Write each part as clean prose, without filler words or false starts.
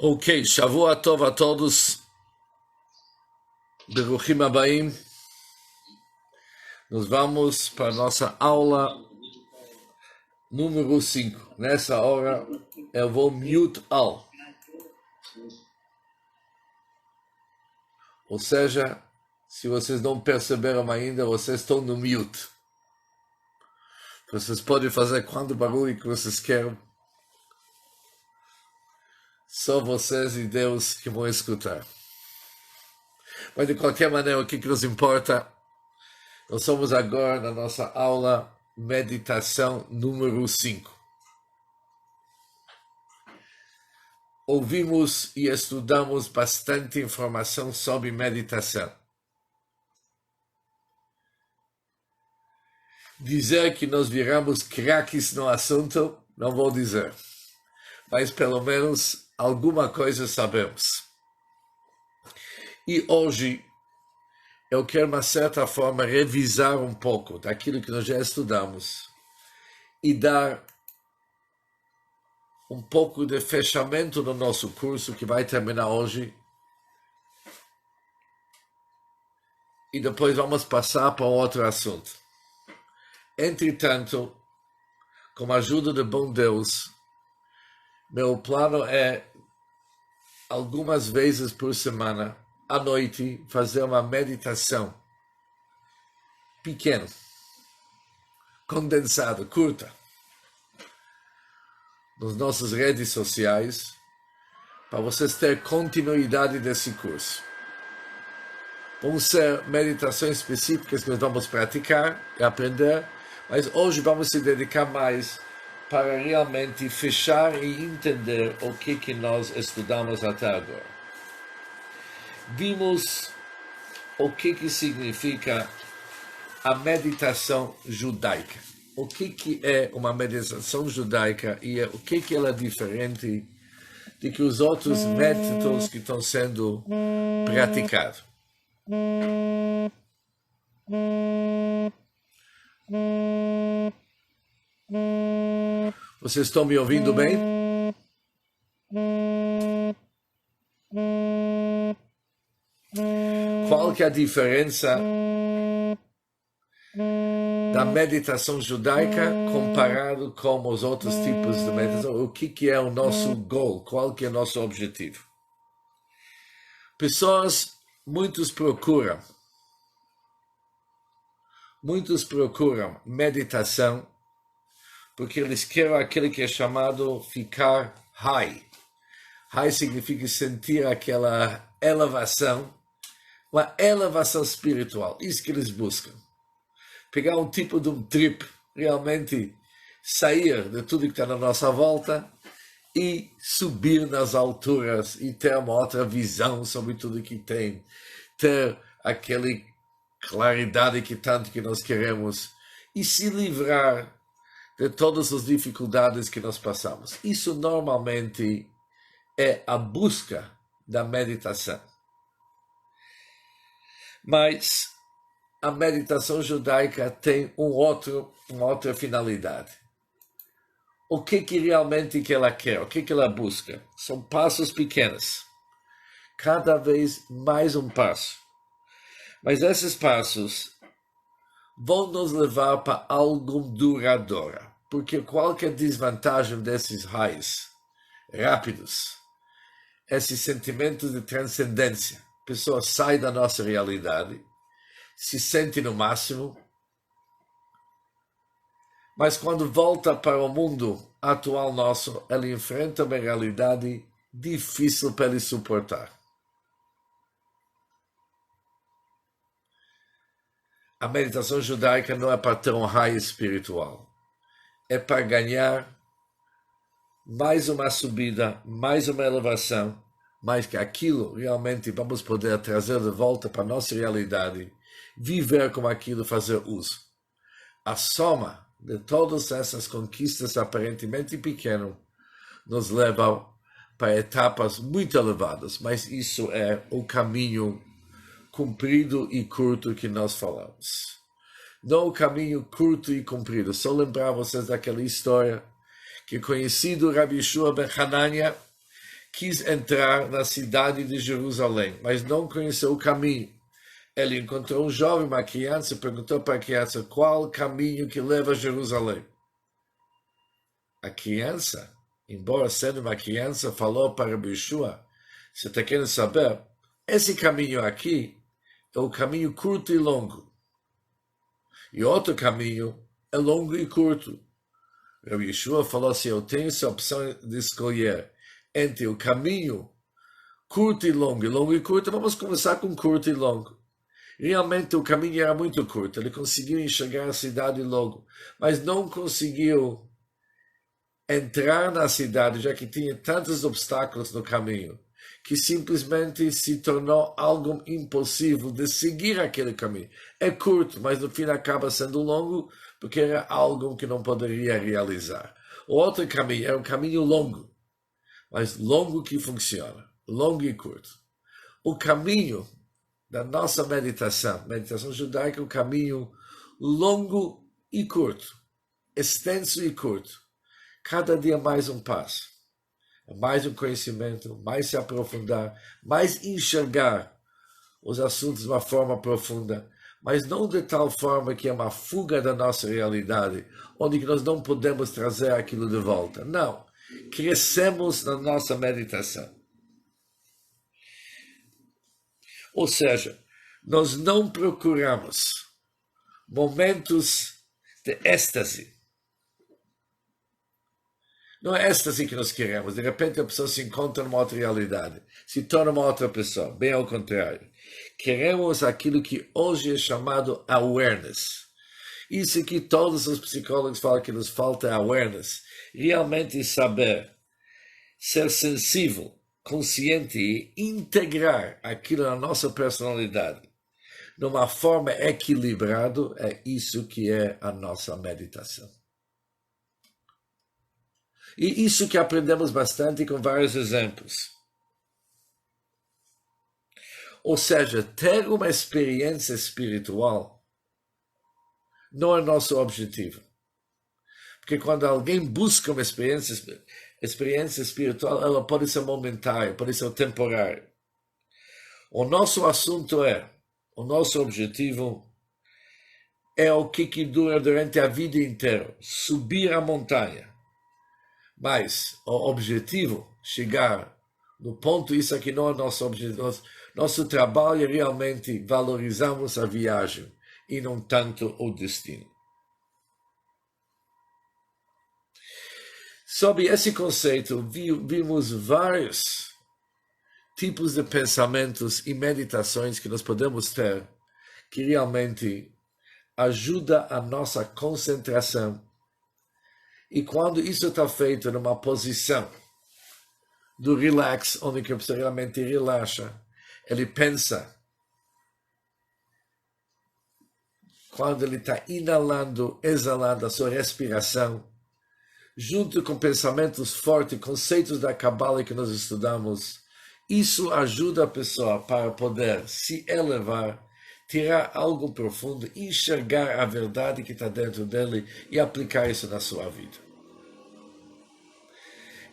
Ok, Shavua Tov a todos. Beruchim Abaim. Nós vamos para a nossa aula número 5. Nessa hora eu vou mute all. Ou seja, se vocês não perceberam ainda, vocês estão no mute. Vocês podem fazer quanto barulho que vocês querem. Só vocês e Deus que vão escutar. Mas de qualquer maneira, o que nos importa? Nós somos agora na nossa aula meditação número 5. Ouvimos e estudamos bastante informação sobre meditação. Dizer que nós viramos craques no assunto, não vou dizer. Mas pelo menos alguma coisa sabemos. E hoje eu quero, de uma certa forma, revisar um pouco daquilo que nós já estudamos e dar um pouco de fechamento no nosso curso, que vai terminar hoje. E depois vamos passar para outro assunto. Entretanto, com a ajuda do bom Deus, meu plano é, algumas vezes por semana, à noite, fazer uma meditação pequena, condensada, curta, nas nossas redes sociais, para vocês terem continuidade desse curso. Vão ser meditações específicas que nós vamos praticar e aprender, mas hoje vamos se dedicar mais para realmente fechar e entender o que nós estudamos até agora. Vimos o que significa a meditação judaica. O que é uma meditação judaica e o que ela é diferente de que os outros métodos que estão sendo praticados. Vocês estão me ouvindo bem? Qual que é a diferença da meditação judaica comparado com os outros tipos de meditação? O que é o nosso goal? Qual que é o nosso objetivo? Muitos procuram meditação porque eles querem aquele que é chamado ficar high. High significa sentir aquela elevação, uma elevação espiritual. Isso que eles buscam. Pegar um tipo de um trip, realmente sair de tudo que está na nossa volta e subir nas alturas e ter uma outra visão sobre tudo que tem. Ter aquela claridade que tanto que nós queremos e se livrar de todas as dificuldades que nós passamos. Isso normalmente é a busca da meditação. Mas a meditação judaica tem uma outra finalidade. O que realmente que ela quer? O que ela busca? São passos pequenos. Cada vez mais um passo. Mas esses passos vão nos levar para algo duradouro. Porque qualquer desvantagem desses raios rápidos, esse sentimento de transcendência, a pessoa sai da nossa realidade, se sente no máximo, mas quando volta para o mundo atual nosso, ele enfrenta uma realidade difícil para ele suportar. A meditação judaica não é para ter um raio espiritual. É para ganhar mais uma subida, mais uma elevação, mas que aquilo realmente vamos poder trazer de volta para a nossa realidade, viver com aquilo, fazer uso. A soma de todas essas conquistas aparentemente pequenas nos leva para etapas muito elevadas, mas isso é o caminho comprido e curto que nós falamos. Não o caminho curto e comprido. Só lembrar vocês daquela história que conhecido Rabi Yeshua ben Hanania, quis entrar na cidade de Jerusalém, mas não conheceu o caminho. Ele encontrou um jovem, uma criança, perguntou para a criança qual o caminho que leva a Jerusalém. A criança, embora sendo uma criança, falou para Rabbi Yeshua, você está querendo saber? Esse caminho aqui é o caminho curto e longo. E outro caminho é longo e curto. Rabbi Yeshua falou assim, eu tenho essa opção de escolher entre o caminho curto e longo e curto, vamos começar com curto e longo. Realmente o caminho era muito curto, ele conseguiu enxergar a cidade logo, mas não conseguiu entrar na cidade, já que tinha tantos obstáculos no caminho, que simplesmente se tornou algo impossível de seguir aquele caminho. É curto, mas no fim acaba sendo longo, porque era algo que não poderia realizar. O outro caminho era um caminho longo, mas longo que funciona, longo e curto. O caminho da nossa meditação judaica, é um caminho longo e curto, extenso e curto. Cada dia mais um passo, mais um conhecimento, mais se aprofundar, mais enxergar os assuntos de uma forma profunda, mas não de tal forma que é uma fuga da nossa realidade, onde nós não podemos trazer aquilo de volta. Não, crescemos na nossa meditação. Ou seja, nós não procuramos momentos de êxtase. Não é êxtase que nós queremos. De repente a pessoa se encontra numa outra realidade, se torna uma outra pessoa. Bem ao contrário. Queremos aquilo que hoje é chamado awareness. Isso que todos os psicólogos falam que nos falta awareness. Realmente saber, ser sensível, consciente e integrar aquilo na nossa personalidade. Numa forma equilibrada, é isso que é a nossa meditação. E isso que aprendemos bastante com vários exemplos. Ou seja, ter uma experiência espiritual não é nosso objetivo. Porque quando alguém busca uma experiência espiritual, ela pode ser momentária, pode ser temporária. O nosso assunto o nosso objetivo é o que dura durante a vida inteira, subir a montanha. Mas o objetivo, chegar no ponto, isso aqui não é nosso objetivo. Nosso trabalho é realmente valorizarmos a viagem e não tanto o destino. Sob esse conceito, vimos vários tipos de pensamentos e meditações que nós podemos ter, que realmente ajuda a nossa concentração. E quando isso está feito numa posição do relax, onde a pessoa realmente relaxa, ele pensa. Quando ele está inalando, exalando a sua respiração, junto com pensamentos fortes, conceitos da Kabbalah que nós estudamos, isso ajuda a pessoa para poder se elevar, tirar algo profundo, enxergar a verdade que está dentro dele e aplicar isso na sua vida.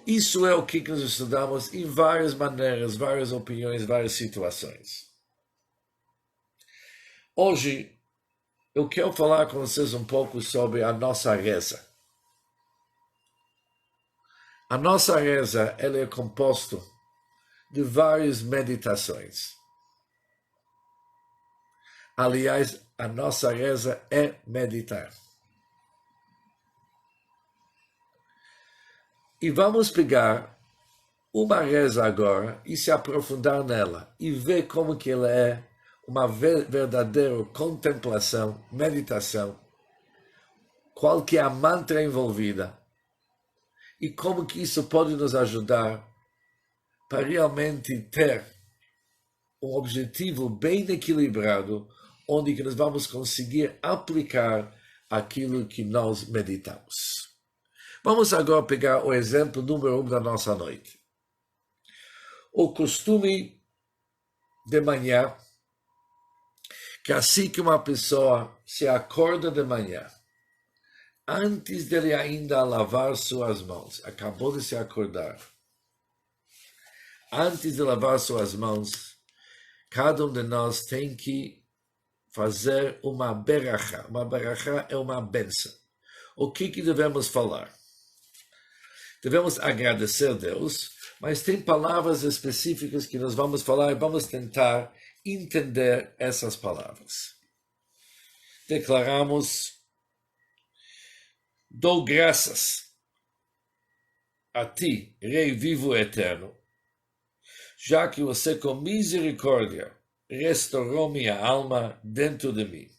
Isso é o que nós estudamos em várias maneiras, várias opiniões, várias situações. Hoje, eu quero falar com vocês um pouco sobre a nossa reza. A nossa reza ela é composta de várias meditações. Aliás, a nossa reza é meditar. E vamos pegar uma reza agora e se aprofundar nela e ver como que ela é uma verdadeira contemplação, meditação, qual que é a mantra envolvida e como que isso pode nos ajudar para realmente ter um objetivo bem equilibrado, onde que nós vamos conseguir aplicar aquilo que nós meditamos. Vamos agora pegar o exemplo número 1 da nossa noite. O costume de manhã, que assim que uma pessoa se acorda de manhã, antes dele ainda lavar suas mãos, acabou de se acordar, Antes de lavar suas mãos, cada um de nós tem que fazer uma berachá. Uma berachá é uma benção. O que devemos falar? Devemos agradecer a Deus, mas tem palavras específicas que nós vamos falar e vamos tentar entender essas palavras. Declaramos: dou graças a ti, Rei vivo e eterno, já que você com misericórdia restaurou minha alma dentro de mim.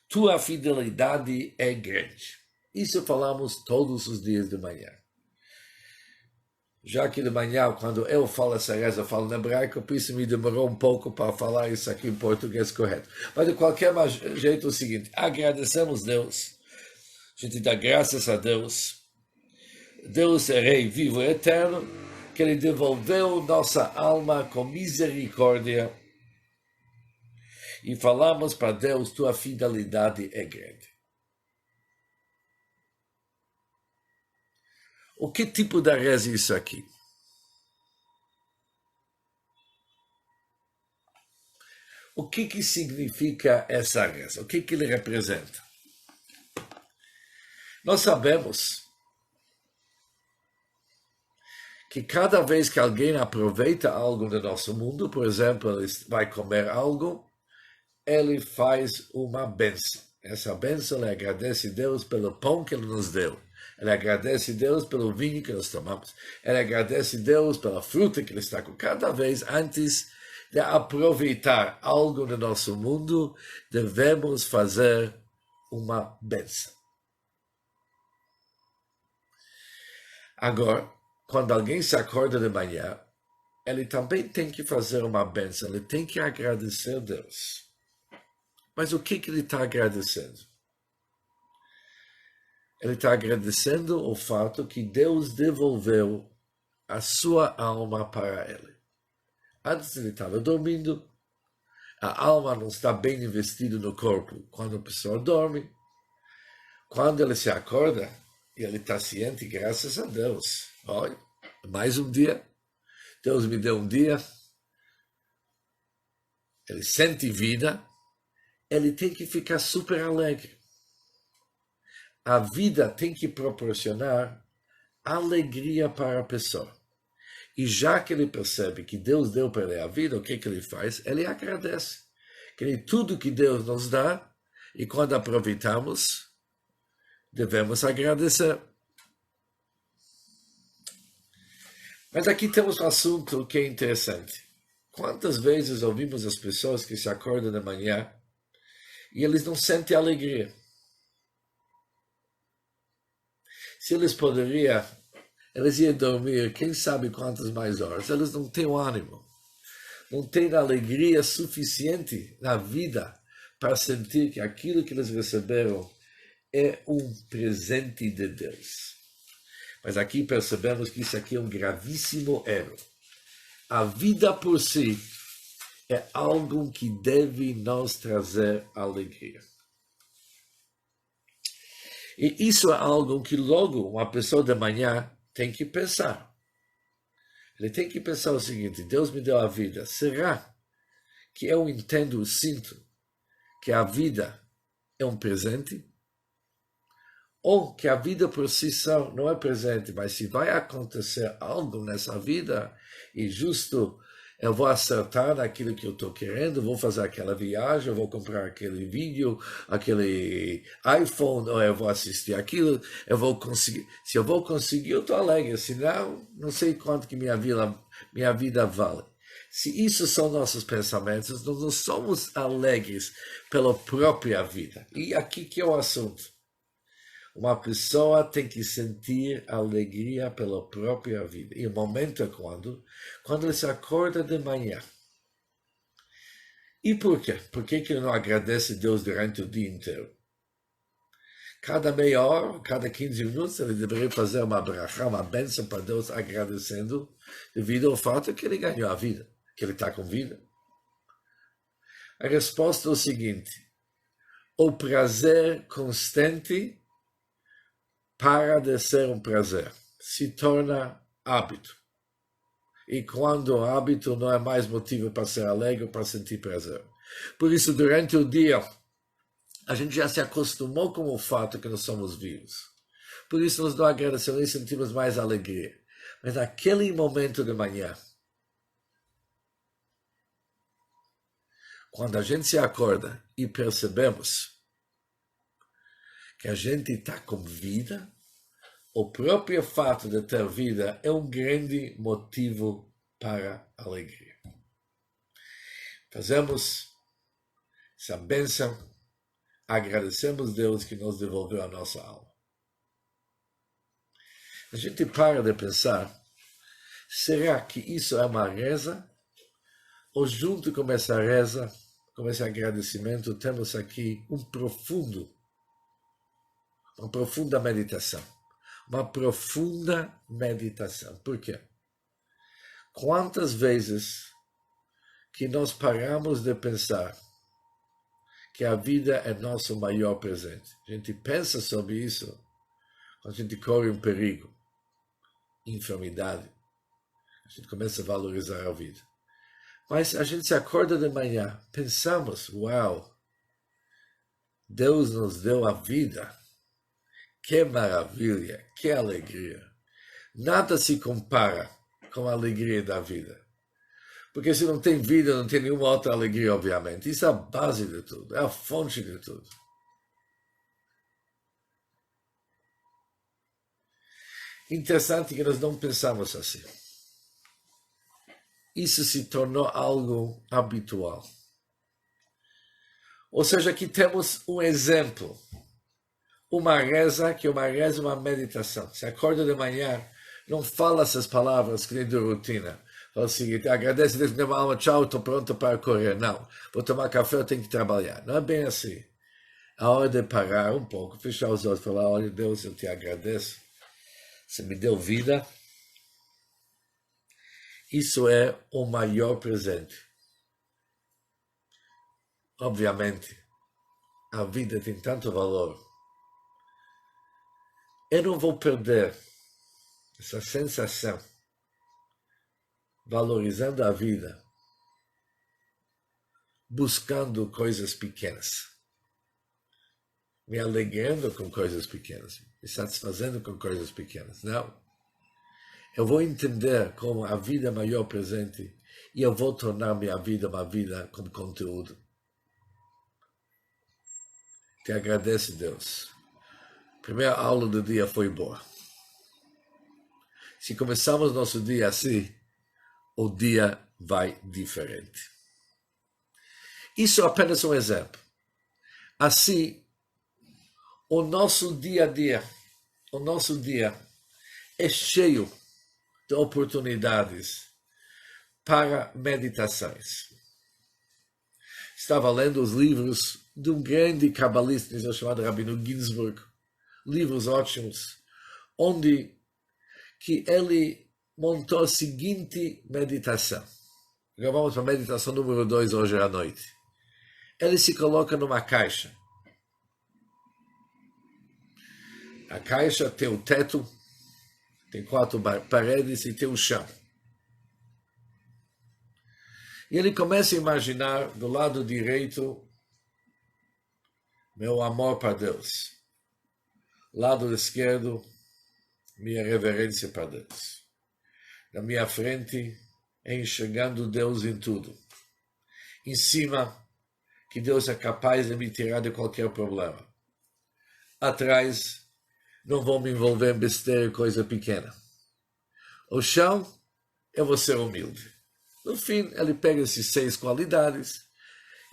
Tua fidelidade é grande. Isso falamos todos os dias de manhã. Já que de manhã, quando eu falo essa reza, eu falo em hebraico, por isso me demorou um pouco para falar isso aqui em português correto. Mas de qualquer jeito é o seguinte: agradecemos Deus, a gente dá graças a Deus. Deus é Rei vivo e eterno, que Ele devolveu nossa alma com misericórdia. E falamos para Deus: tua fidelidade é grande. O que tipo de reza é isso aqui? O que significa essa reza? O que ele representa? Nós sabemos que cada vez que alguém aproveita algo do nosso mundo, por exemplo, ele vai comer algo, ele faz uma bênção. Essa bênção, ele agradece a Deus pelo pão que ele nos deu. Ele agradece a Deus pelo vinho que nós tomamos. Ele agradece a Deus pela fruta que ele está com. Cada vez antes de aproveitar algo do nosso mundo, devemos fazer uma bênção. Agora, quando alguém se acorda de manhã, ele também tem que fazer uma bênção, ele tem que agradecer a Deus. Mas o que ele está agradecendo? Ele está agradecendo o fato que Deus devolveu a sua alma para ele. Antes ele estava dormindo, a alma não está bem investida no corpo quando a pessoa dorme. Quando ele se acorda, ele está ciente, graças a Deus. Olha, mais um dia, Deus me deu um dia. Ele sente vida, ele tem que ficar super alegre. A vida tem que proporcionar alegria para a pessoa. E já que ele percebe que Deus deu para ele a vida, o que ele faz? Ele agradece. Que tudo que Deus nos dá, e quando aproveitamos, devemos agradecer. Mas aqui temos um assunto que é interessante. Quantas vezes ouvimos as pessoas que se acordam de manhã e eles não sentem alegria? Se eles poderiam, eles iam dormir quem sabe quantas mais horas. Eles não têm o ânimo. Não têm alegria suficiente na vida para sentir que aquilo que eles receberam é um presente de Deus. Mas aqui percebemos que isso aqui é um gravíssimo erro. A vida por si é algo que deve nos trazer alegria. E isso é algo que logo uma pessoa de manhã tem que pensar. Ele tem que pensar o seguinte: Deus me deu a vida. Será que eu entendo, sinto que a vida é um presente? Ou que a vida por si só não é presente, mas se vai acontecer algo nessa vida, e justo eu vou acertar naquilo que eu estou querendo, vou fazer aquela viagem, eu vou comprar aquele vídeo, aquele iPhone, ou eu vou assistir aquilo, eu vou conseguir. Se eu vou conseguir, eu estou alegre, senão, não sei quanto que minha vida vale. Se isso são nossos pensamentos, nós não somos alegres pela própria vida. E aqui que é o assunto. Uma pessoa tem que sentir alegria pela própria vida. E o momento é quando ele se acorda de manhã. E por quê? Por que ele não agradece a Deus durante o dia inteiro? Cada meia hora, cada 15 minutos, ele deveria fazer uma brachá, uma bênção para Deus, agradecendo devido ao fato que ele ganhou a vida, que ele está com vida. A resposta é o seguinte: o prazer constante para de ser um prazer, se torna hábito. e quando o hábito não é mais motivo para ser alegre, para sentir prazer. Por isso, durante o dia, a gente já se acostumou com o fato que nós somos vivos. Por isso, nos dá agradecimento e sentimos mais alegria. Mas naquele momento de manhã, quando a gente se acorda e percebemos que a gente está com vida, o próprio fato de ter vida é um grande motivo para alegria. Fazemos essa bênção, agradecemos a Deus que nos devolveu a nossa alma. A gente para de pensar, será que isso é uma reza? Ou junto com essa reza, com esse agradecimento, temos aqui uma profunda meditação. Uma profunda meditação. Por quê? Quantas vezes que nós paramos de pensar que a vida é nosso maior presente? A gente pensa sobre isso quando a gente corre um perigo, enfermidade. A gente começa a valorizar a vida. Mas a gente se acorda de manhã, pensamos, uau, Deus nos deu a vida. Que maravilha, que alegria. Nada se compara com a alegria da vida. Porque se não tem vida, não tem nenhuma outra alegria, obviamente. Isso é a base de tudo, é a fonte de tudo. Interessante que nós não pensamos assim. Isso se tornou algo habitual. Ou seja, aqui temos um exemplo. Uma reza, que uma reza é uma meditação. Se acorda de manhã, não fala essas palavras que nem de rotina. Fala o seguinte, agradece, Deus me deu uma alma, tchau, estou pronto para correr. Não, vou tomar café, eu tenho que trabalhar. Não é bem assim. A hora de parar um pouco, fechar os olhos e falar, olha Deus, eu te agradeço. Você me deu vida. Isso é o maior presente. Obviamente, a vida tem tanto valor. Eu não vou perder essa sensação, valorizando a vida, buscando coisas pequenas, me alegrando com coisas pequenas, me satisfazendo com coisas pequenas. Não. Eu vou entender como a vida é o maior presente e eu vou tornar minha vida uma vida com conteúdo. Te agradeço, Deus. A primeira aula do dia foi boa. Se começarmos nosso dia assim, o dia vai diferente. Isso é apenas um exemplo. Assim, o nosso dia a dia, o nosso dia é cheio de oportunidades para meditações. Estava lendo os livros de um grande cabalista chamado Rabino Ginsburg, livros ótimos, onde que ele montou a seguinte meditação. Agora vamos para a meditação número 2 hoje à noite. Ele se coloca numa caixa. A caixa tem o teto, tem 4 paredes e tem o chão. E ele começa a imaginar do lado direito meu amor para Deus. Lado esquerdo, minha reverência para Deus. Na minha frente, enxergando Deus em tudo. Em cima, que Deus é capaz de me tirar de qualquer problema. Atrás, não vou me envolver em besteira e coisa pequena. O chão, eu vou ser humilde. No fim, ele pega essas 6 qualidades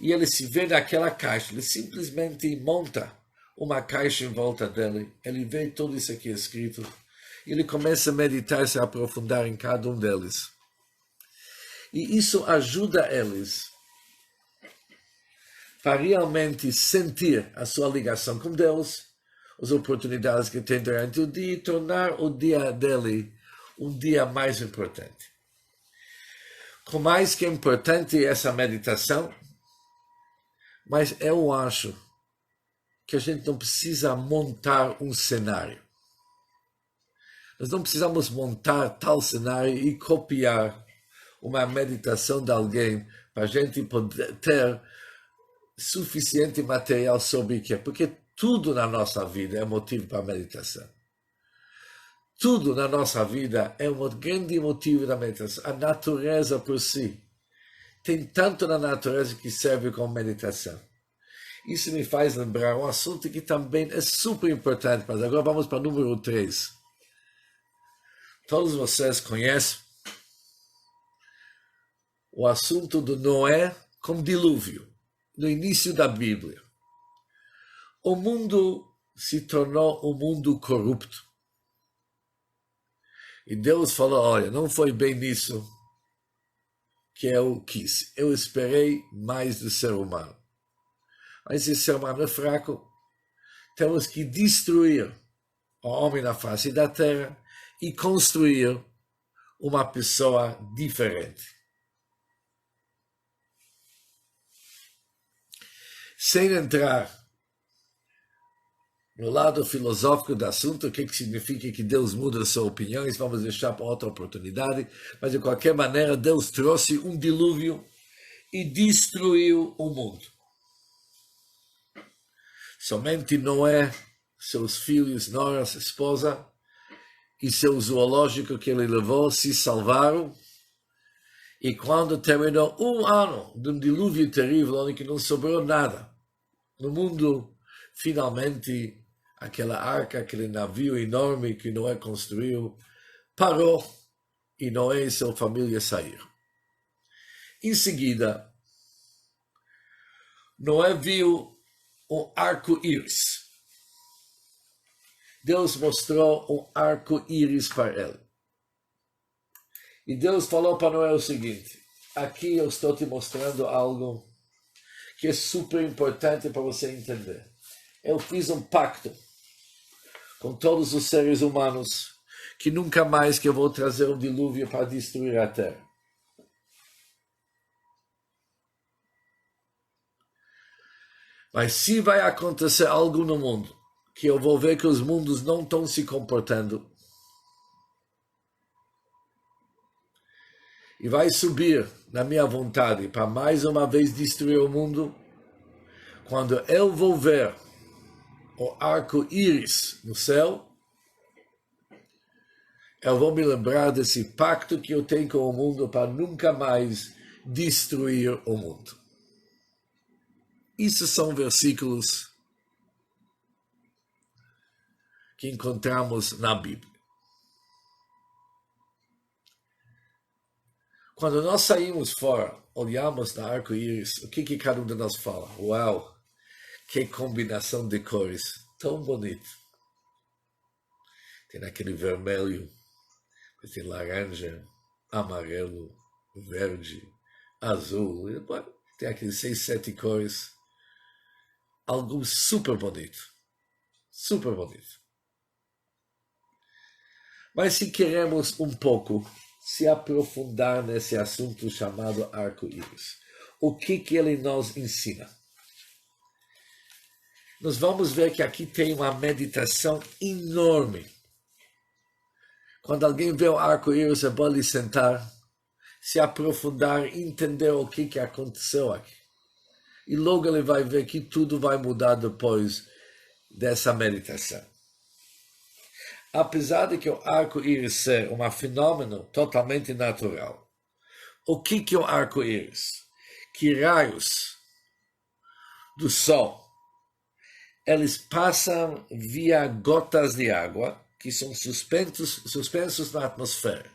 e ele se vê naquela caixa. Ele simplesmente monta uma caixa em volta dele. Ele vê tudo isso aqui escrito. E ele começa a meditar, se aprofundar em cada um deles. E isso ajuda eles para realmente sentir a sua ligação com Deus, as oportunidades que tem durante o dia e tornar o dia dele um dia mais importante. Com mais que é importante essa meditação, mas eu acho que a gente não precisa montar um cenário. Nós não precisamos montar tal cenário e copiar uma meditação de alguém para a gente poder ter suficiente material sobre o que é, porque tudo na nossa vida é motivo para meditação. Tudo na nossa vida é um grande motivo da meditação. A natureza por si. Tem tanto na natureza que serve como meditação. Isso me faz lembrar um assunto que também é super importante, mas agora vamos para o número 3. Todos vocês conhecem o assunto do Noé com dilúvio, no início da Bíblia. O mundo se tornou um mundo corrupto. E Deus falou, olha, não foi bem nisso que eu quis. Eu esperei mais do ser humano. Mas esse ser humano é fraco. Temos que destruir o homem na face da terra e construir uma pessoa diferente. Sem entrar no lado filosófico do assunto, o que significa que Deus muda a sua opinião, isso vamos deixar para outra oportunidade, mas de qualquer maneira Deus trouxe um dilúvio e destruiu o mundo. Somente Noé, seus filhos, noras, esposa e seu zoológico que ele levou se salvaram. E quando terminou um ano de um dilúvio terrível, onde não sobrou nada, no mundo, finalmente, aquela arca, aquele navio enorme que Noé construiu, parou e Noé e sua família saíram. Em seguida, Noé viu um arco-íris. Deus mostrou um arco-íris para ele. E Deus falou para Noé o seguinte, aqui eu estou te mostrando algo que é super importante para você entender. Eu fiz um pacto com todos os seres humanos que nunca mais que eu vou trazer um dilúvio para destruir a terra. Mas se vai acontecer algo no mundo, que eu vou ver que os mundos não estão se comportando, e vai subir na minha vontade para mais uma vez destruir o mundo, quando eu vou ver o arco-íris no céu, eu vou me lembrar desse pacto que eu tenho com o mundo para nunca mais destruir o mundo. Isso são versículos que encontramos na Bíblia. Quando nós saímos fora, olhamos no arco-íris, o que cada um de nós fala? Uau, que combinação de cores, tão bonito. Tem aquele vermelho, tem laranja, amarelo, verde, azul, tem aqueles 6, 7 cores. Algo super bonito. Super bonito. Mas se queremos um pouco se aprofundar nesse assunto chamado arco-íris, o que ele nos ensina? Nós vamos ver que aqui tem uma meditação enorme. Quando alguém vê o arco-íris, é bom ele sentar, se aprofundar, entender o que aconteceu aqui. E logo ele vai ver que tudo vai mudar depois dessa meditação. Apesar de que o arco-íris ser um fenômeno totalmente natural, o que é o arco-íris? Que raios do sol, eles passam via gotas de água, que são suspensos na atmosfera.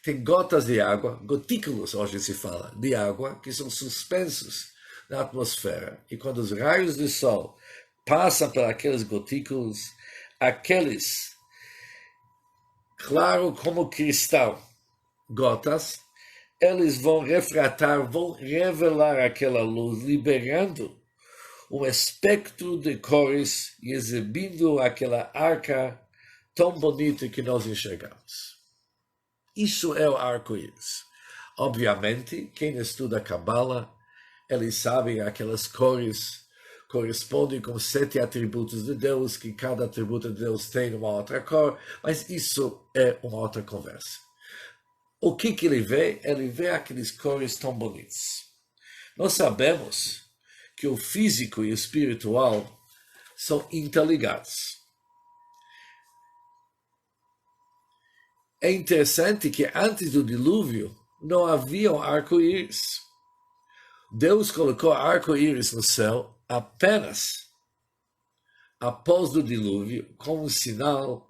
Tem gotas de água, gotículos, hoje se fala, de água, que são suspensos na atmosfera. E quando os raios do sol passam por aqueles gotículos, aqueles, claro como cristal, gotas, eles vão refratar, vão revelar aquela luz, liberando um espectro de cores e exibindo aquela arca tão bonita que nós enxergamos. Isso é o arco-íris. Obviamente, quem estuda Cabala, eles sabem que aquelas cores correspondem com 7 atributos de Deus, que cada atributo de Deus tem uma outra cor, mas isso é uma outra conversa. o que ele vê? Ele vê aqueles cores tão bonitos. Nós sabemos que o físico e o espiritual são interligados. É interessante que antes do dilúvio não havia um arco-íris. Deus colocou arco-íris no céu apenas após o dilúvio, como um sinal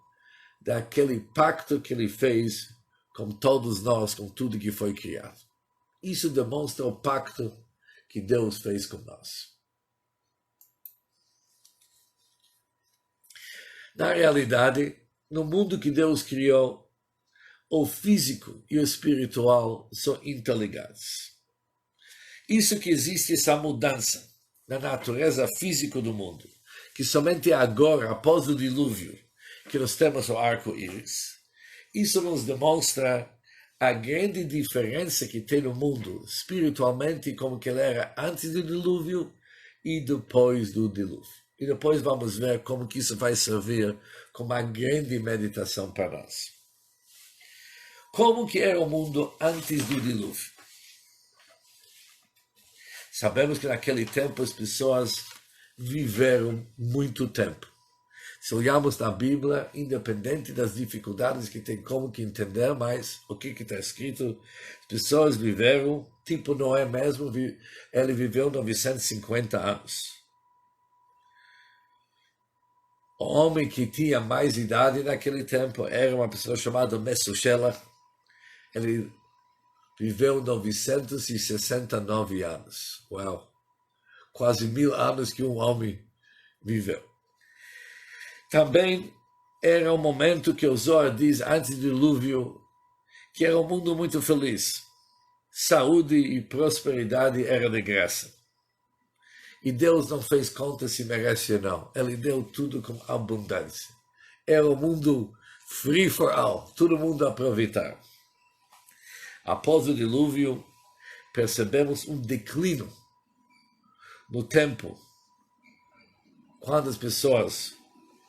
daquele pacto que ele fez com todos nós, com tudo que foi criado. Isso demonstra o pacto que Deus fez com nós. Na realidade, no mundo que Deus criou, o físico e o espiritual são interligados. Isso que existe essa mudança na natureza física do mundo, que somente agora, após o dilúvio, que nós temos o arco-íris, isso nos demonstra a grande diferença que tem no mundo, espiritualmente, como que ele era antes do dilúvio e depois do dilúvio. E depois vamos ver como que isso vai servir como uma grande meditação para nós. Como que era o mundo antes do dilúvio? Sabemos que naquele tempo as pessoas viveram muito tempo. Se olharmos na Bíblia, independente das dificuldades que tem como que entender, mas o que está escrito, as pessoas viveram, tipo Noé mesmo, ele viveu 950 anos. O homem que tinha mais idade naquele tempo era uma pessoa chamada Metusela. Ele viveu 969 anos. Uau! Quase 1000 anos que um homem viveu. Também era um momento que o Zohar diz, antes do dilúvio, que era um mundo muito feliz. Saúde e prosperidade era de graça. E Deus não fez conta se merece ou não. Ele deu tudo com abundância. Era um mundo free for all. Todo mundo aproveitar. Após o dilúvio, percebemos um declínio no tempo. Quando as pessoas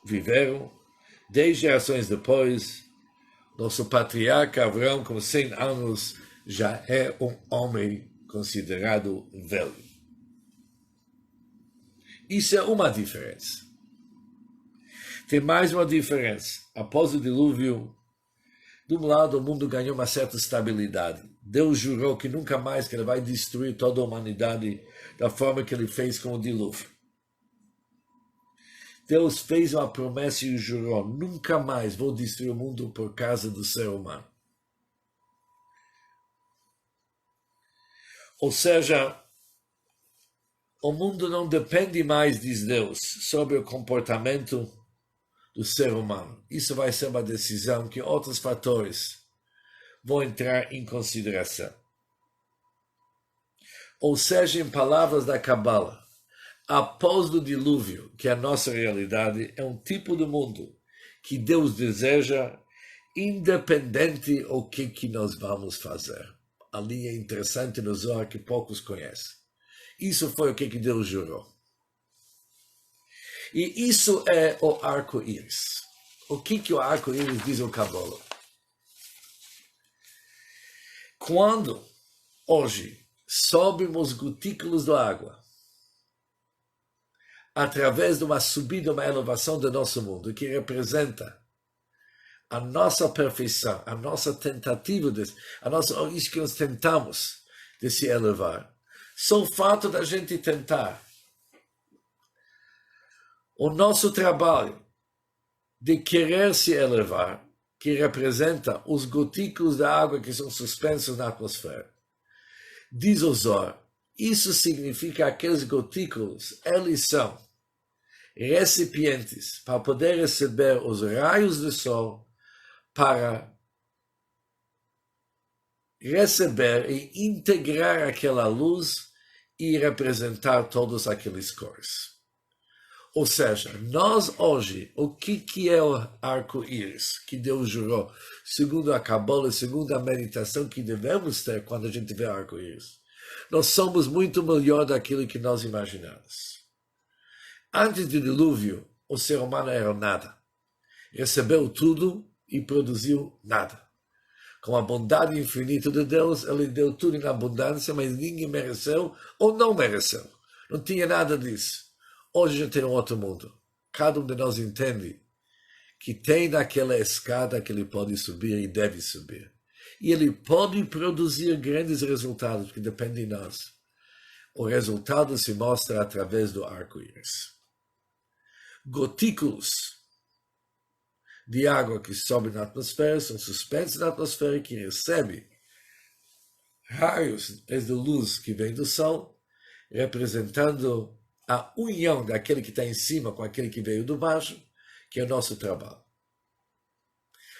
viveram, 10 gerações depois, nosso patriarca Abraão, com 100 anos, já é um homem considerado velho. Isso é uma diferença. Tem mais uma diferença. Após o dilúvio, de um lado, o mundo ganhou uma certa estabilidade. Deus jurou que nunca mais que ele vai destruir toda a humanidade da forma que ele fez com o dilúvio. Deus fez uma promessa e jurou, nunca mais vou destruir o mundo por causa do ser humano. Ou seja, o mundo não depende mais, diz Deus, sobre o comportamento do ser humano. Isso vai ser uma decisão que outros fatores vão entrar em consideração. Ou seja, em palavras da Cabala, após o dilúvio, que é a nossa realidade, é um tipo de mundo que Deus deseja, independente do que nós vamos fazer. Ali é interessante no Zohar que poucos conhecem. Isso foi o que Deus jurou. E isso é o arco-íris. O que o arco-íris diz o Cabala? Quando, hoje, sobemos gotículas de água, através de uma subida, uma elevação do nosso mundo, que representa a nossa perfeição, a nossa tentativa, isso que nós tentamos de se elevar. Só o fato da gente tentar, o nosso trabalho de querer se elevar, que representa os gotículos de água que são suspensos na atmosfera. Diz o Zohar, isso significa que aqueles gotículos, eles são recipientes para poder receber os raios do sol, para receber e integrar aquela luz e representar todos aqueles cores. Ou seja, nós hoje, o que é o arco-íris que Deus jurou, segundo a Cabala, segundo a meditação que devemos ter quando a gente vê arco-íris? Nós somos muito melhor daquilo que nós imaginamos. Antes do dilúvio, o ser humano era nada. Recebeu tudo e produziu nada. Com a bondade infinita de Deus, ele deu tudo em abundância, mas ninguém mereceu ou não mereceu. Não tinha nada disso. Hoje a gente tem um outro mundo. Cada um de nós entende que tem naquela escada que ele pode subir e deve subir. E ele pode produzir grandes resultados, porque depende de nós. O resultado se mostra através do arco-íris. Gotículos de água que sobem na atmosfera são suspensos na atmosfera que recebem raios de luz que vem do Sol, representando a união daquele que está em cima com aquele que veio do baixo, que é o nosso trabalho.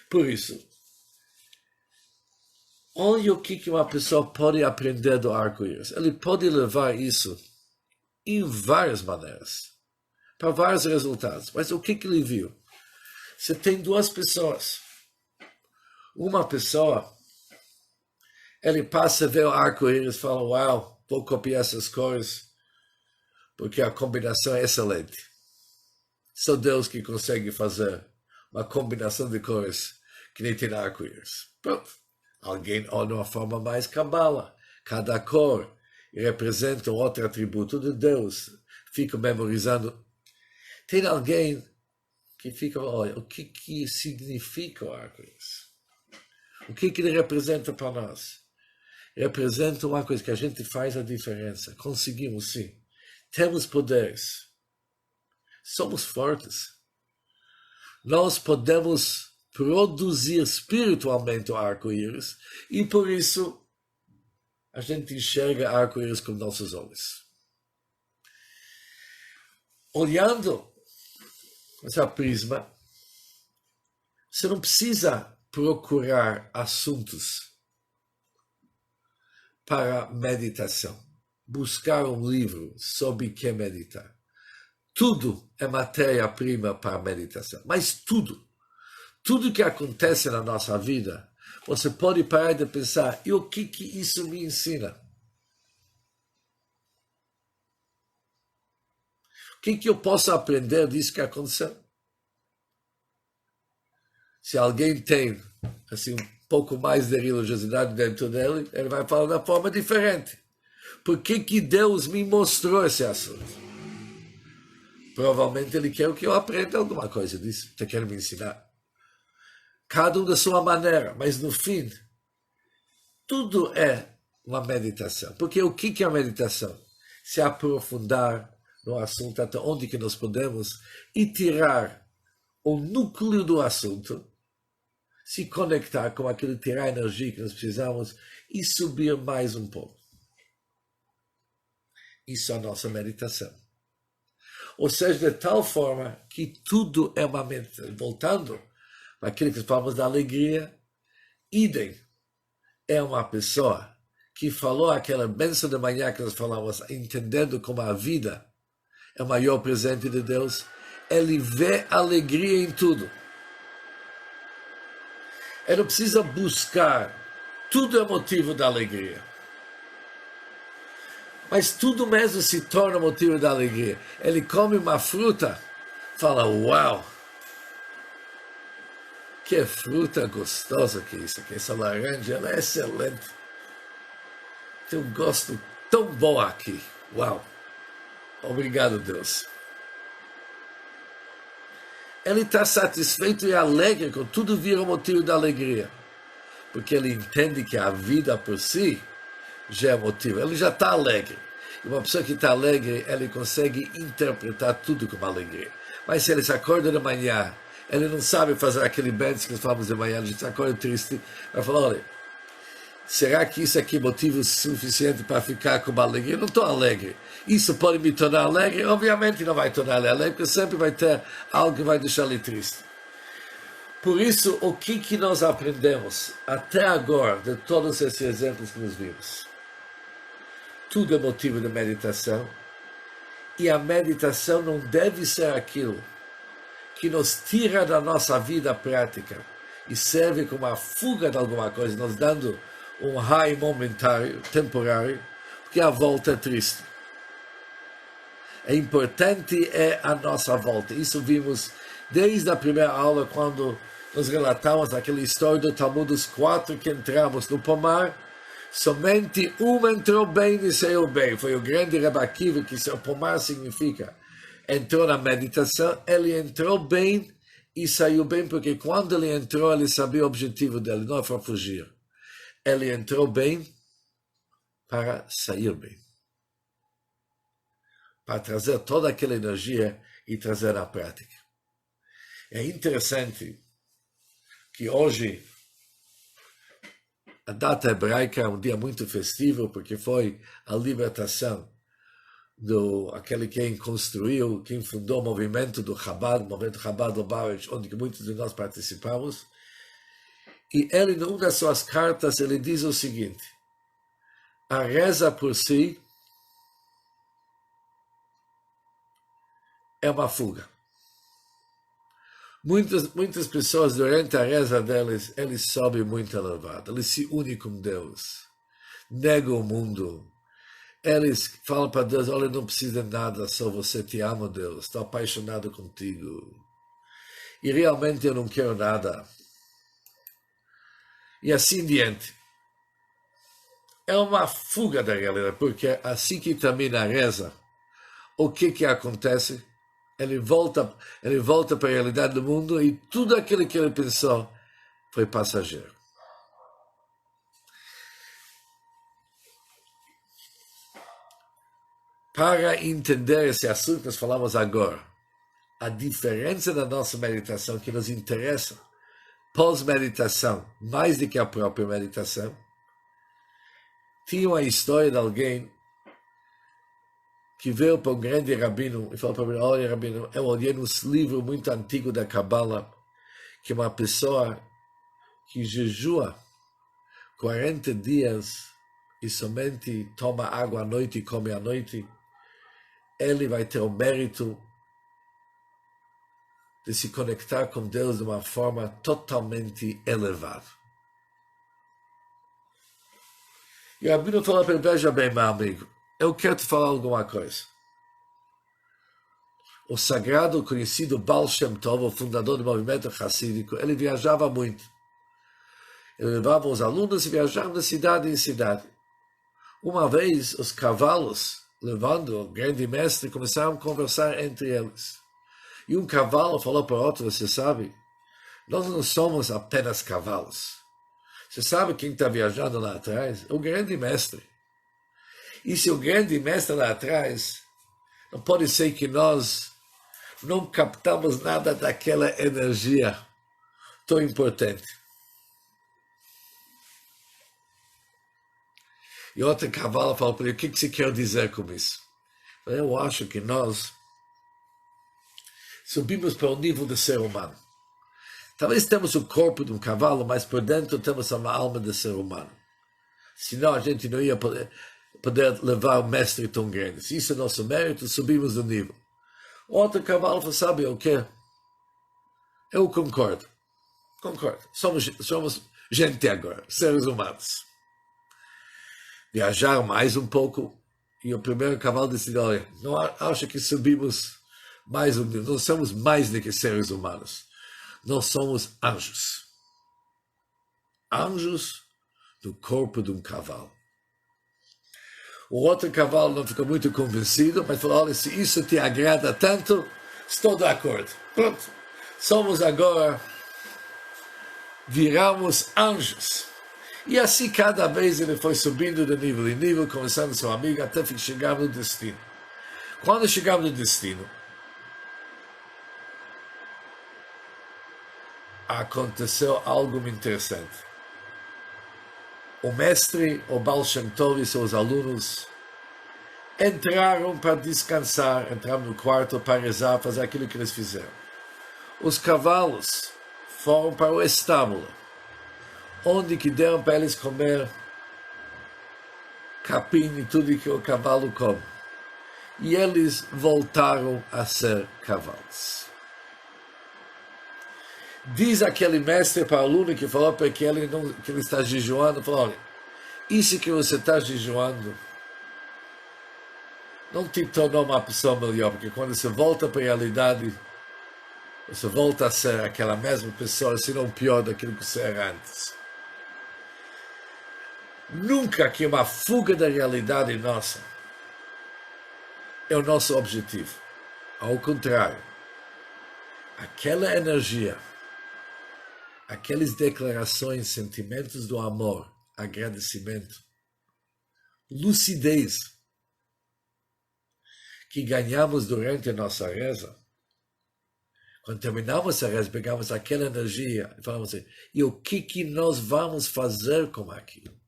Por isso, olha o que uma pessoa pode aprender do arco-íris. Ele pode levar isso em várias maneiras, para vários resultados. Mas o que ele viu? Você tem duas pessoas. Uma pessoa, ele passa a ver o arco-íris e fala, uau, vou copiar essas cores, porque a combinação é excelente. Só Deus que consegue fazer uma combinação de cores que nem tem no arco-íris. Pronto. Alguém olha de uma forma mais cabala. Cada cor representa um outro atributo de Deus. Fica memorizando. Tem alguém que fica, olha, o que significa o arco-íris? O que ele representa para nós? Representa uma coisa que a gente faz a diferença. Conseguimos, sim. Temos poderes. Somos fortes. Nós podemos produzir espiritualmente o arco-íris e por isso a gente enxerga arco-íris com nossos olhos. Olhando essa prisma, você não precisa procurar assuntos para meditação, buscar um livro sobre o que meditar. Tudo é matéria-prima para a meditação, mas tudo que acontece na nossa vida, você pode parar de pensar, e o que isso me ensina? O que eu posso aprender disso que aconteceu? Se alguém tem assim, um pouco mais de religiosidade dentro dele, ele vai falar de uma forma diferente. Por que Deus me mostrou esse assunto? Provavelmente ele quer que eu aprenda alguma coisa disso, ele quer me ensinar. Cada um da sua maneira, mas no fim, tudo é uma meditação. Porque o que é a meditação? Se aprofundar no assunto até onde que nós podemos e tirar o núcleo do assunto, se conectar com aquilo, tirar a energia que nós precisamos e subir mais um pouco. Isso é a nossa meditação. Ou seja, de tal forma que tudo é uma meditação. Voltando aquilo que falamos da alegria, idem é uma pessoa que falou aquela bênção de manhã que nós falamos, entendendo como a vida é o maior presente de Deus, ele vê alegria em tudo. Ele não precisa buscar, tudo é motivo da alegria. Mas tudo mesmo se torna motivo da alegria. Ele come uma fruta, fala, uau! Que fruta gostosa que é isso aqui. Essa laranja, ela é excelente. Tem um gosto tão bom aqui. Uau! Obrigado, Deus. Ele está satisfeito e alegre com tudo vira motivo da alegria. Porque ele entende que a vida por si já é motivo. Ele já está alegre. E uma pessoa que está alegre, ele consegue interpretar tudo como alegria. Mas se ele se acorda de manhã, ele não sabe fazer aquele bênção que nós falamos de manhã, a gente acorda triste, vai falar, olha, será que isso aqui é motivo suficiente para ficar com uma alegria? Eu não estou alegre. Isso pode me tornar alegre? Obviamente não vai tornar alegre, porque sempre vai ter algo que vai deixar ele triste. Por isso, o que nós aprendemos até agora, de todos esses exemplos que nós vimos? Tudo é motivo de meditação, e a meditação não deve ser aquilo que nos tira da nossa vida prática e serve como a fuga de alguma coisa, nos dando um high momentário, temporário, porque a volta é triste. É importante a nossa volta. Isso vimos desde a primeira aula, quando nós relatamos aquela história do Talmud dos 4 que entramos no pomar, somente um entrou bem e saiu bem. Foi o grande Rebbe Akiva, que o pomar significa entrou na meditação, ele entrou bem e saiu bem, porque quando ele entrou, ele sabia o objetivo dele, não foi fugir. Ele entrou bem para sair bem. Para trazer toda aquela energia e trazer à prática. É interessante que hoje a data hebraica é um dia muito festivo, porque foi a libertação aquele quem construiu, quem fundou o movimento do Chabad, o movimento Chabad Lubavitch, onde muitos de nós participamos. E ele, numa das suas cartas, ele diz o seguinte: a reza por si é uma fuga. Muitas pessoas, durante a reza deles, eles sobem muito elevado, eles se unem com Deus, negam o mundo. Eles falam para Deus: olha, não precisa de nada, só você, te amo, Deus, estou apaixonado contigo. E realmente eu não quero nada. E assim em diante. É uma fuga da realidade, porque assim que termina a reza, o que acontece? Ele volta para a realidade do mundo e tudo aquilo que ele pensou foi passageiro. Para entender esse assunto que nós falamos agora, a diferença da nossa meditação que nos interessa, pós-meditação, mais do que a própria meditação, tinha uma história de alguém que veio para um grande rabino e falou para mim: olha, rabino, eu olhei num livro muito antigo da Kabbalah, que uma pessoa que jejua 40 dias e somente toma água à noite e come à noite, ele vai ter o mérito de se conectar com Deus de uma forma totalmente elevada. E o rabino falou para ele: veja bem, meu amigo, eu quero te falar alguma coisa. O sagrado, conhecido Baal Shem Tov, o fundador do movimento hassídico, ele viajava muito. Ele levava os alunos e viajava de cidade em cidade. Uma vez, os cavalos, levando o grande mestre, começaram a conversar entre eles. E um cavalo falou para o outro: você sabe, nós não somos apenas cavalos. Você sabe quem está viajando lá atrás? O grande mestre. E se o grande mestre lá atrás, não pode ser que nós não captamos nada daquela energia tão importante. E outro cavalo falou para ele: o que você quer dizer com isso? Eu acho que nós subimos para o nível do ser humano. Talvez temos o corpo de um cavalo, mas por dentro temos uma alma de ser humano. Senão a gente não ia poder levar o mestre tão grande. Se isso é nosso mérito, subimos o nível. Outro cavalo falou: sabe o quê? Eu concordo. Somos gente agora, seres humanos. Viajaram mais um pouco e o primeiro cavalo decidiu: olha, não acho que subimos mais um nível. Não somos mais do que seres humanos. Nós somos anjos. Anjos do corpo de um cavalo. O outro cavalo não ficou muito convencido, mas falou: olha, se isso te agrada tanto, estou de acordo. Pronto. Somos agora, viramos anjos. E assim cada vez ele foi subindo de nível em nível, conversando com seu amigo, até que chegava no destino. Quando chegava no destino, aconteceu algo interessante. O mestre, o Baal Shem Tov e seus alunos entraram para descansar, entraram no quarto para rezar, fazer aquilo que eles fizeram. Os cavalos foram para o estábulo, onde que deram para eles comer capim e tudo que o cavalo come. E eles voltaram a ser cavalos. Diz aquele mestre para o aluno que falou para que ele está jejuando, falou: olha, isso que você está jejuando não te tornou uma pessoa melhor, porque quando você volta para a realidade, você volta a ser aquela mesma pessoa, se não pior daquilo que você era antes. Nunca que uma fuga da realidade nossa é o nosso objetivo. Ao contrário, aquela energia, aquelas declarações, sentimentos do amor, agradecimento, lucidez que ganhamos durante a nossa reza, quando terminamos a reza, pegamos aquela energia e falamos assim, e o que nós vamos fazer com aquilo?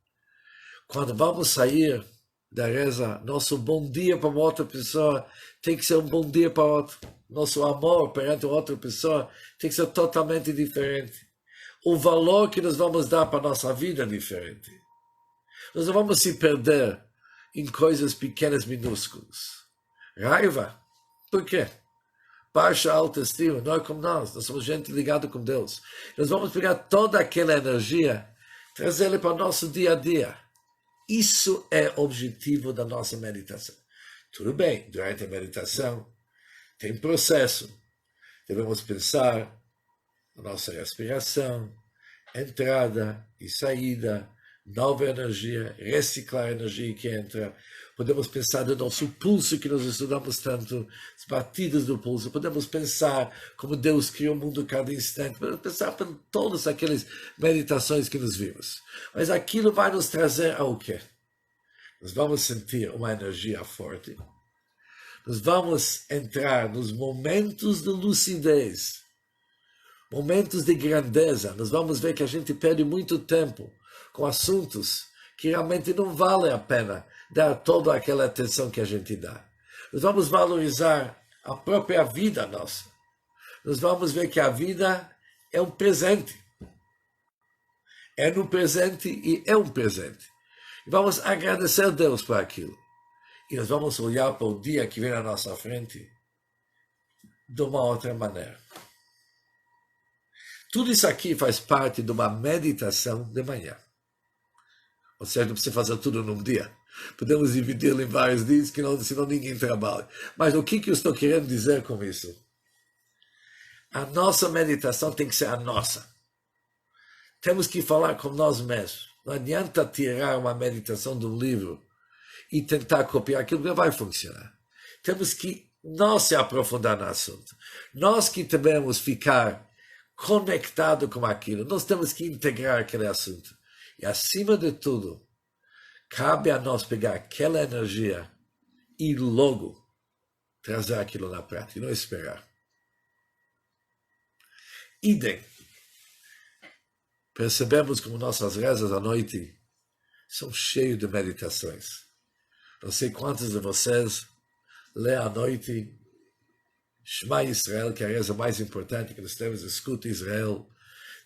Quando vamos sair da reza, nosso bom dia para uma outra pessoa tem que ser um bom dia para outra. Nosso amor perante outra pessoa tem que ser totalmente diferente. O valor que nós vamos dar para a nossa vida é diferente. Nós não vamos se perder em coisas pequenas, minúsculas. Raiva? Por quê? Baixa autoestima, não é como nós somos gente ligada com Deus. Nós vamos pegar toda aquela energia, trazê-la para o nosso dia a dia. Isso é o objetivo da nossa meditação. Tudo bem, durante a meditação tem processo. Devemos pensar na nossa respiração, entrada e saída, nova energia, reciclar a energia que entra. Podemos pensar no nosso pulso, que nós estudamos tanto, as batidas do pulso. Podemos pensar como Deus criou o mundo a cada instante. Podemos pensar por todas aquelas meditações que nos vimos. Mas aquilo vai nos trazer ao quê? Nós vamos sentir uma energia forte. Nós vamos entrar nos momentos de lucidez, momentos de grandeza. Nós vamos ver que a gente perde muito tempo com assuntos que realmente não vale a pena dar toda aquela atenção que a gente dá. Nós vamos valorizar a própria vida nossa. Nós vamos ver que a vida é um presente. É no presente e é um presente. E vamos agradecer a Deus por aquilo. E nós vamos olhar para o dia que vem à nossa frente de uma outra maneira. Tudo isso aqui faz parte de uma meditação de manhã. Ou seja, não precisa fazer tudo num dia. Podemos dividi-lo em vários dias, que não, senão ninguém trabalha. Mas o que eu estou querendo dizer com isso? A nossa meditação tem que ser a nossa. Temos que falar com nós mesmos. Não adianta tirar uma meditação de um livro e tentar copiar aquilo, que não vai funcionar. Temos que nós se aprofundar no assunto. Nós que devemos ficar conectados com aquilo. Nós temos que integrar aquele assunto. E, acima de tudo, cabe a nós pegar aquela energia e logo trazer aquilo na prática, e não esperar. Idem. Percebemos como nossas rezas à noite são cheias de meditações. Não sei quantos de vocês lê à noite Shema Israel, que é a reza mais importante que nós temos, escuta Israel,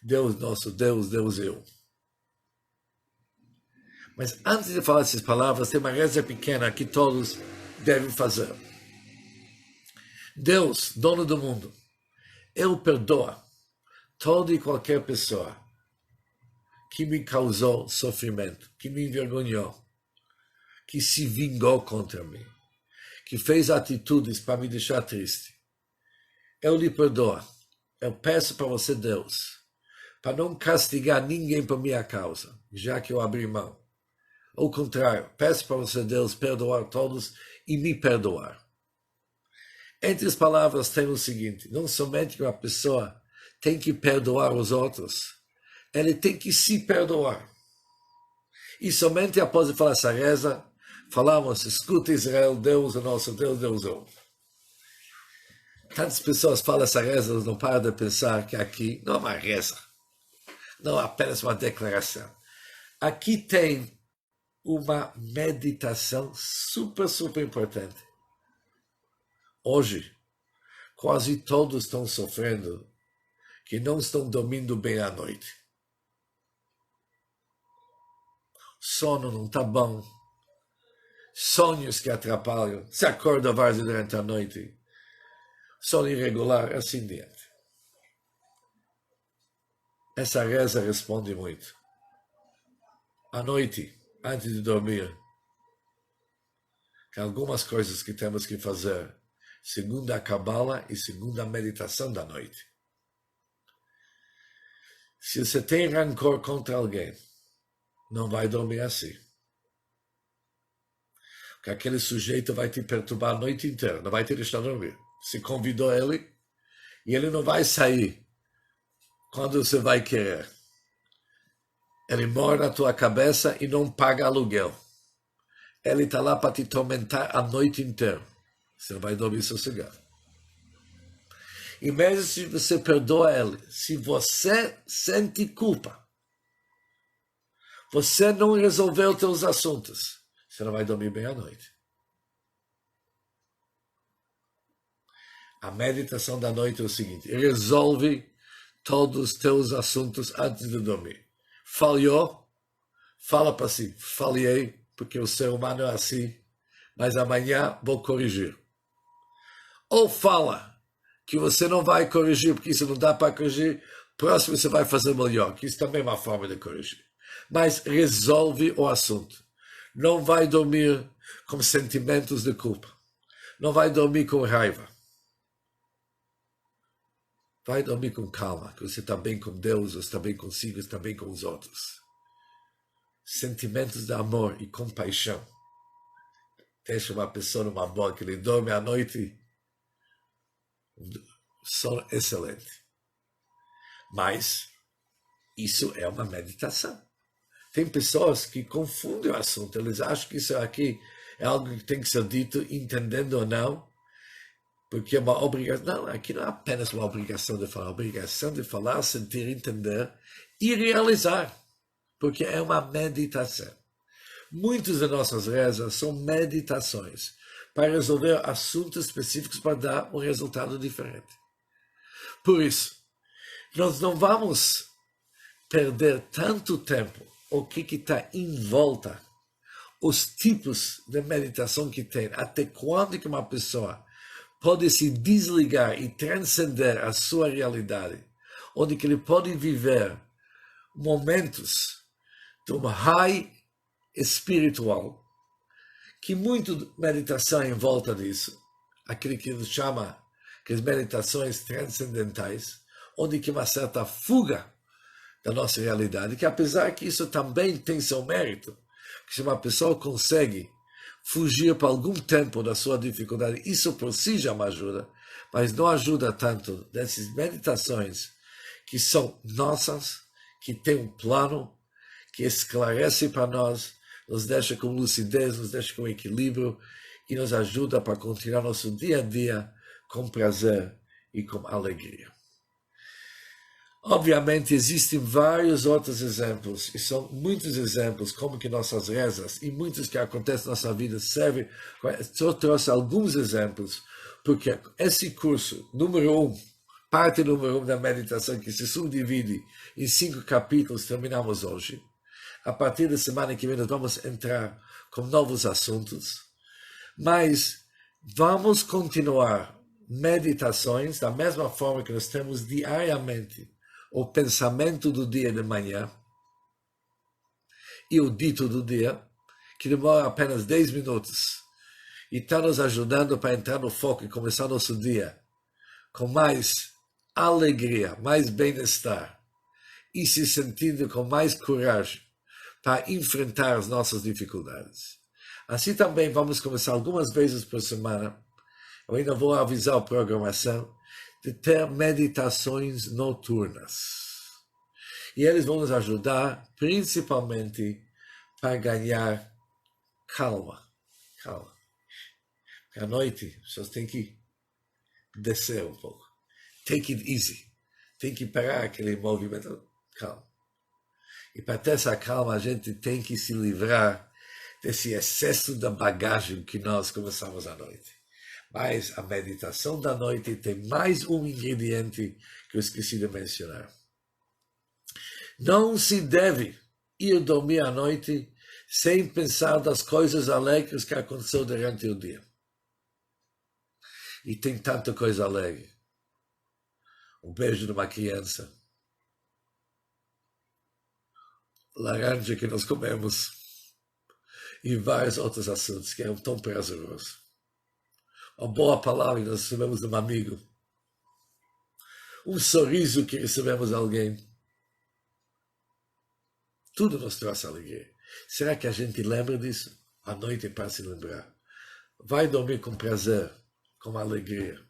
Deus nosso Deus, Deus eu. Mas antes de falar essas palavras, tem uma reza pequena que todos devem fazer. Deus, dono do mundo, eu perdoo toda e qualquer pessoa que me causou sofrimento, que me envergonhou, que se vingou contra mim, que fez atitudes para me deixar triste. Eu lhe perdoo. Eu peço para você, Deus, para não castigar ninguém por minha causa, já que eu abri mão. Ao contrário, peço para você, Deus, perdoar todos e me perdoar. Entre as palavras tem o seguinte: não somente uma pessoa tem que perdoar os outros, ele tem que se perdoar. E somente após de falar essa reza, falamos, escuta Israel, Deus é nosso Deus, Deus é um. Tantas pessoas falam essa reza, elas não param de pensar que aqui não é uma reza, não é apenas uma declaração. Aqui tem uma meditação super, super importante. Hoje, quase todos estão sofrendo que não estão dormindo bem à noite. Sono não está bom. Sonhos que atrapalham. Se acorda várias durante a noite. Sono irregular, assim diante. Essa reza responde muito. À noite, antes de dormir, que algumas coisas que temos que fazer segundo a Kabbalah e segundo a meditação da noite. Se você tem rancor contra alguém, não vai dormir assim. Porque aquele sujeito vai te perturbar a noite inteira, não vai te deixar dormir. Você convidou ele e ele não vai sair quando você vai querer. Ele mora na tua cabeça e não paga aluguel. Ele está lá para te tormentar a noite inteira. Você não vai dormir sossegado. E mesmo se você perdoa ele, se você sente culpa, você não resolveu os teus assuntos, você não vai dormir bem à noite. A meditação da noite é o seguinte: resolve todos os teus assuntos antes de dormir. Falhou? Fala para si, falhei, porque o ser humano é assim, mas amanhã vou corrigir. Ou fala que você não vai corrigir, porque isso não dá para corrigir, próximo você vai fazer melhor, que isso também é uma forma de corrigir. Mas resolve o assunto. Não vai dormir com sentimentos de culpa. Não vai dormir com raiva. Vai dormir com calma, que você está bem com Deus, você está bem consigo, está bem com os outros. Sentimentos de amor e compaixão. Deixa uma pessoa numa boa, que ele dorme à noite, sono excelente. Mas isso é uma meditação. Tem pessoas que confundem o assunto, eles acham que isso aqui é algo que tem que ser dito, entendendo ou não, porque é uma obrigação. Não, aqui não é apenas uma obrigação de falar, é uma obrigação de falar, sentir, entender e realizar, porque é uma meditação. Muitas das nossas rezas são meditações para resolver assuntos específicos para dar um resultado diferente. Por isso, nós não vamos perder tanto tempo o que está em volta, os tipos de meditação que tem, até quando que uma pessoa pode se desligar e transcender a sua realidade, onde que ele pode viver momentos de um high espiritual, que muito meditação em volta disso, aquele que ele chama que as meditações transcendentais, onde que uma certa fuga da nossa realidade, que apesar que isso também tem seu mérito, que se uma pessoa consegue fugir por algum tempo da sua dificuldade, isso por si já me ajuda, mas não ajuda tanto dessas meditações que são nossas, que tem um plano, que esclarece para nós, nos deixa com lucidez, nos deixa com equilíbrio e nos ajuda para continuar nosso dia a dia com prazer e com alegria. Obviamente, existem vários outros exemplos, e são muitos exemplos, como que nossas rezas e muitos que acontecem na nossa vida servem. Só trouxe alguns exemplos, porque esse curso, parte número 1 da meditação, que se subdivide em 5 capítulos, terminamos hoje. A partir da semana que vem, nós vamos entrar com novos assuntos, mas vamos continuar meditações da mesma forma que nós temos diariamente o pensamento do dia de manhã e o dito do dia, que demora apenas 10 minutos e está nos ajudando para entrar no foco e começar nosso dia com mais alegria, mais bem-estar e se sentindo com mais coragem para enfrentar as nossas dificuldades. Assim também vamos começar algumas vezes por semana, eu ainda vou avisar a programação, de ter meditações noturnas. E eles vão nos ajudar, principalmente, para ganhar calma. Calma. Porque à noite, as pessoas têm que descer um pouco. Take it easy. Tem que parar aquele movimento. Calma. E para ter essa calma, a gente tem que se livrar desse excesso da bagagem que nós começamos à noite. Mas a meditação da noite tem mais um ingrediente que eu esqueci de mencionar. Não se deve ir dormir à noite sem pensar das coisas alegres que aconteceu durante o dia. E tem tanta coisa alegre. Um beijo de uma criança. Laranja que nós comemos. E vários outros assuntos que eram tão prazerosos. uma boa palavra que nós recebemos de um amigo, um sorriso que recebemos de alguém, tudo nos traz alegria. Será que a gente lembra disso? À noite é para se lembrar. Vai dormir com prazer, com alegria.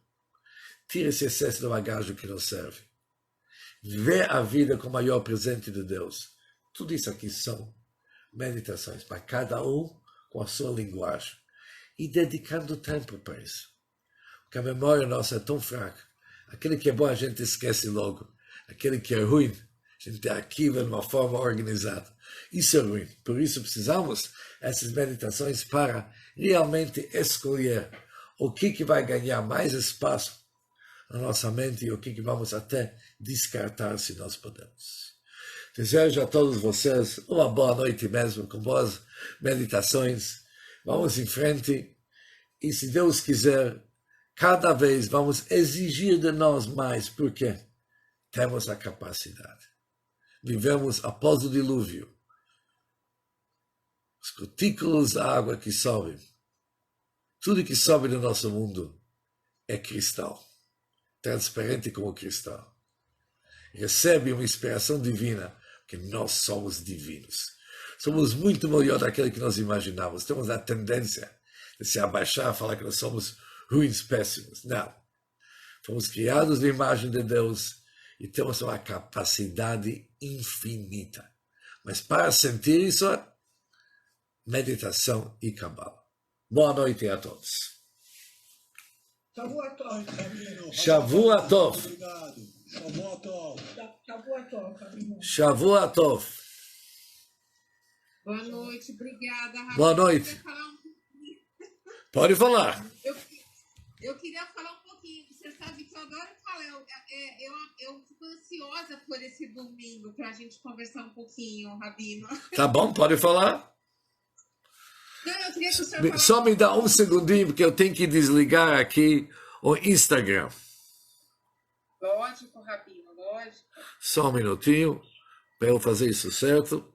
Tira esse excesso de bagagem que não serve. Vê a vida como o maior presente de Deus. Tudo isso aqui são meditações para cada um com a sua linguagem. E dedicando tempo para isso. Porque a memória nossa é tão fraca. Aquele que é bom a gente esquece logo. Aquele que é ruim, a gente arquiva de uma forma organizada. Isso é ruim. Por isso precisamos essas meditações para realmente escolher o que vai ganhar mais espaço na nossa mente e o que vamos até descartar se nós podemos. Desejo a todos vocês uma boa noite mesmo, com boas meditações. Vamos em frente e, se Deus quiser, cada vez vamos exigir de nós mais, porque temos a capacidade. Vivemos após o dilúvio. Os gotículas da água que sobem, tudo que sobe no nosso mundo é cristal, transparente como cristal. Recebe uma inspiração divina, porque nós somos divinos. Somos muito melhor daquilo que nós imaginávamos. Temos a tendência de se abaixar, falar que nós somos ruins, péssimos. Não. Fomos criados na imagem de Deus e temos uma capacidade infinita. Mas para sentir isso, meditação e cabala. Boa noite a todos. Shavua Tov, Rabino. Shavua Tov. Obrigado. Shavua Tov. Shavua Tov, Rabino. Shavua Tov. Boa noite, obrigada, Rabino. Boa noite. Pode falar. Eu queria falar um pouquinho. Você sabe que eu adoro falar. Eu fico ansiosa por esse domingo para a gente conversar um pouquinho, Rabino. Tá bom, pode falar. Não, eu queria que o senhor falasse. Só me dá um segundinho, porque eu tenho que desligar aqui o Instagram. Lógico, Rabino, lógico. Só um minutinho, para eu fazer isso certo.